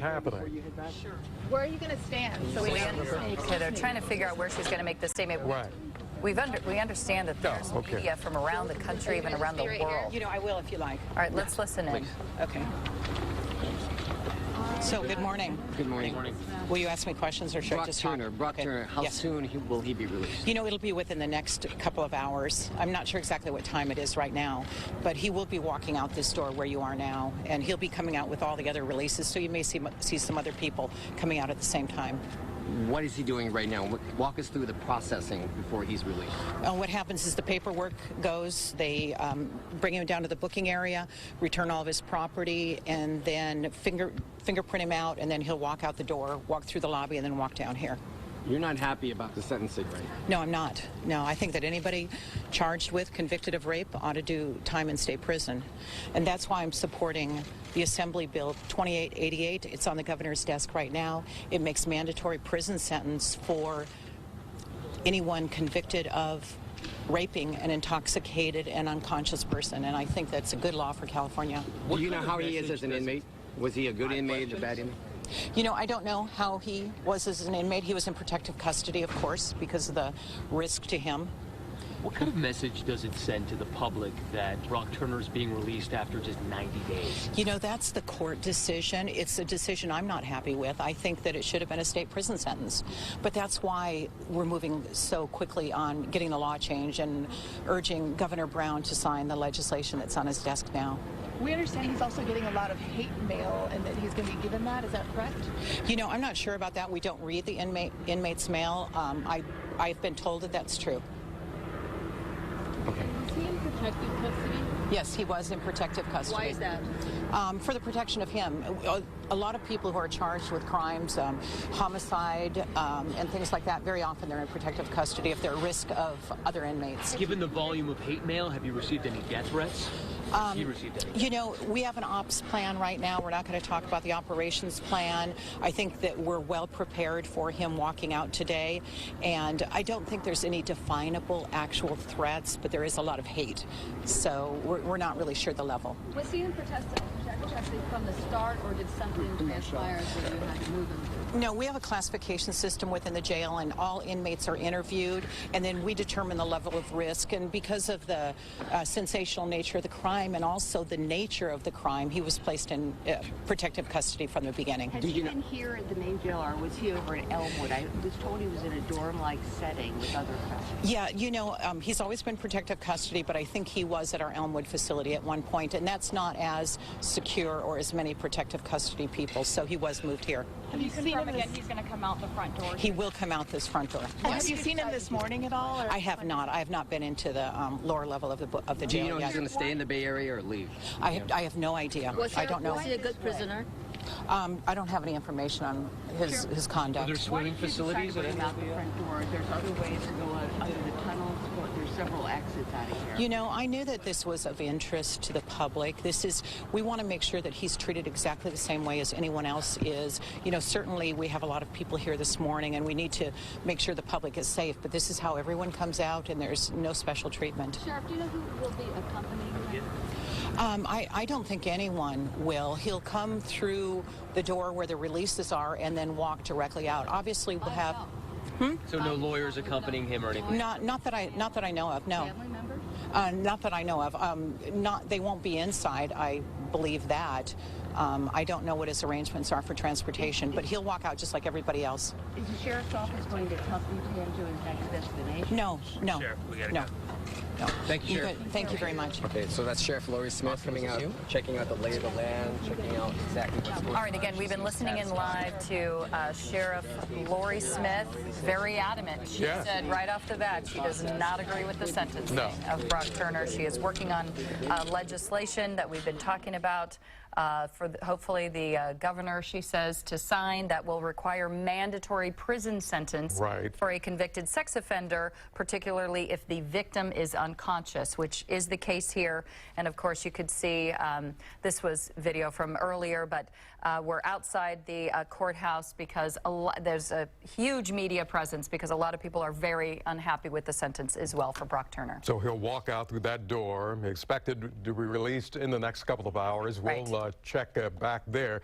happening. Sure. Where are you going to stand? So we understand. So they're trying to figure out where she's going to make the statement. Right. We understand that there's media from around the country, even around the world. You know, I will if you like. All right, let's listen in. Okay. So, good morning. Good morning. Will you ask me questions or should I just talk? Brock Turner, how soon will he be released? You know, it'll be within the next couple of hours. I'm not sure exactly what time it is right now, but he will be walking out this door where you are now, and he'll be coming out with all the other releases, so you may see some other people coming out at the same time. What is he doing right now? Walk us through the processing before he's released. What happens is the paperwork goes, they bring him down to the booking area, return all of his property, and then fingerprint him out, and then he'll walk out the door, walk through the lobby, and then walk down here. You're not happy about the sentencing, right? No, I'm not. No, I think that anybody charged with, convicted of rape ought to do time in state prison. And that's why I'm supporting the Assembly Bill 2888. It's on the governor's desk right now. It makes mandatory prison sentence for anyone convicted of raping an intoxicated and unconscious person. And I think that's a good law for California. Do you know how he is as an inmate? Was he a good inmate or a bad inmate? You know, I don't know how he was as an inmate. He was in protective custody, of course, because of the risk to him. What kind of message does it send to the public that Brock Turner is being released after just 90 days? You know, that's the court decision. It's a decision I'm not happy with. I think that it should have been a state prison sentence. But that's why we're moving so quickly on getting the law changed and urging Governor Brown to sign the legislation that's on his desk now. We understand he's also getting a lot of hate mail and that he's going to be given that. Is that correct? You know, I'm not sure about that. We don't read the inmates' mail. I've been told that that's true. Okay. Was he in protective custody? Yes, he was in protective custody. Why is that? For the protection of him. A lot of people who are charged with crimes, homicide, and things like that, very often they're in protective custody if they're at risk of other inmates. Given the volume of hate mail, have you received any death threats? You know, we have an ops plan right now. We're not going to talk about the operations plan. I think that we're well prepared for him walking out today, and I don't think there's any definable actual threats, but there is a lot of hate. So we're not really sure the level. Was he in protective custody from the start, or did something transpire that you had to move him? No, we have a classification system within the jail, and all inmates are interviewed, and then we determine the level of risk. And because of the sensational nature of the crime and also the nature of the crime, he was placed in protective custody from the beginning. Has he been here at the main jail, or was he over at Elmwood? I was told he was in a dorm-like setting with other custody. Yeah, you know, he's always been protective custody, but I think he was at our Elmwood facility at one point, and that's not as secure or as many protective custody people, so he was moved here. Have you seen him again? He's going to come out the front door. He will come out this front door. Have you seen him this morning at all? Or? I have not. I have not been into the lower level of the jail Do you know yet. he's going to stay in the Bay Area or leave? I have no idea. I don't know. Was he a good prisoner? I don't have any information on his conduct. Are there swimming facilities? Out the front door. There's other ways to go under the tunnels, but there's several exits out of here. You know, I knew that this was of interest to the public. We want to make sure that he's treated exactly the same way as anyone else is. You know, certainly we have a lot of people here this morning, and we need to make sure the public is safe, but this is how everyone comes out, and there's no special treatment. Sheriff, do you know who will be accompanying him? I don't think anyone will. He'll come through the door where the releases are and then walk directly out. Obviously, we'll have... So no lawyers accompanying him or anything? Not that I know of, no. Family members? Not that I know of. They won't be inside, I believe that. I don't know what his arrangements are for transportation, but he'll walk out just like everybody else. Is the sheriff's office going to accompany him to his next destination? No. Sheriff, we gotta no. go. No. Thank you, Sheriff. Thank you very much. Okay, so that's Sheriff Laurie Smith coming out, checking out the lay of the land, checking out exactly what's going on. All right, again, we've been listening in live to Sheriff Laurie Smith, very adamant. She said right off the bat she does not agree with the sentence of Brock Turner. She is working on legislation that we've been talking about for hopefully the governor, she says, to sign that will require mandatory prison sentence for a convicted sex offender, particularly if the victim is unconscious, which is the case here. And of course, you could see this was video from earlier, but we're outside the courthouse because there's a huge media presence because a lot of people are very unhappy with the sentence as well for Brock Turner. So he'll walk out through that door, expected to be released in the next couple of hours. We'll check back there.